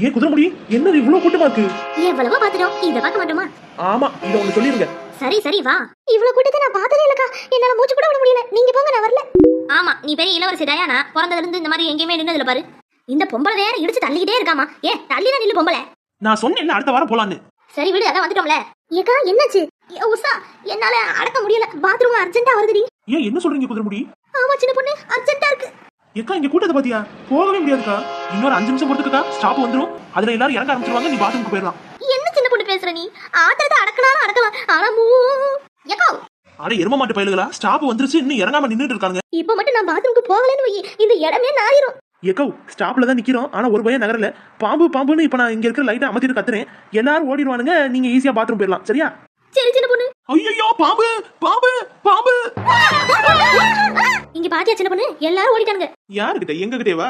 ஏன் குதிரைமுடி என்னது இவ்வளவு கூட்டமா இருக்கு? எவ்வளவோ பாத்துட்டோம், இத பார்க்க மாட்டோமா? ஆமா, இத ஒண்ணு சொல்லிருங்க. சரி சரி வா. இவ்வளவு கூட்டத்தை நான் பார்த்ததே இல்லக்கா. என்னால மூச்சு கூட விட முடியல. நீங்க போங்க, நான் வரல. ஆமா, நீ பெரிய இளவரசி டயானா. பிறந்ததுல இருந்து இந்த மாதிரி எங்கேயுமே நின்னதுல பாரு. இந்த பொம்பளை வேற இடிச்சு தள்ளிக்கிட்டே இருக்காமா. தள்ளினா நில்லு பொம்பளை. நான் சொன்னேன்ல அடுத்த வாரம் போலான்னு. சரி விடு, அதான் வந்துட்டோம்ல. ஏக்கா என்னாச்சு? உஷா, என்னால அடக்க முடியல. பாத்ரூம் அர்ஜென்ட்டா வருதுடி. ஏன் என்ன சொல்றீங்க குதிரைமுடி? ஆமா சின்ன பொண்ணு, அர்ஜென்ட்டா இருக்கு. ஏக்கா இங்க கூட்டத்தை பாத்தியா? போகவே முடியாதுக்கா. இன்னொரு 5 நிமிஷம் பொறுத்துக்கா ஸ்டாப் வந்துரும். அதுல எல்லாரும் இறங்க ஆரம்பிச்சிருவாங்க. நீ பாத்ரூமுக்கு போயிடலாம். என்ன சின்ன பொண்ணு பேசுற நீ? ஆத்திரத்தை அடக்கலாம் அடக்கலாம். ஆனா ஏக்கா, அட எரும மாட்டு பயலுகளா, ஸ்டாப் வந்துருச்சு, இன்னும் இறங்காம நின்னுட்டு இருக்காங்க. இப்ப மட்டும் நான் பாத்ரூமுக்கு போகலன்னு வை, இந்த இடமே நாயிரும். ஏக்கோ ஸ்டாப்ல தான் நிக்கிறோம். ஆனா ஒரு பையன் நகரல. பாம்பு பாம்புன்னு இப்ப நான் இங்க இருக்கிற லைட்டை அமர்த்திட்டு கத்துறேன். எல்லாரும் ஓடிடுவானுங்க. நீங்க ஈஸியா பாத்ரூம் போயிடலாம். சரியா? சரி சின்ன பொண்ணு. ஐயோ பாம்பு பாம்பு பாம்பு! இங்க பாத்தியா சின்ன பொண்ணு, எல்லாரும் ஓடிட்டானுங்க. யாருக்கிட்ட? எங்க கிட்டேவா?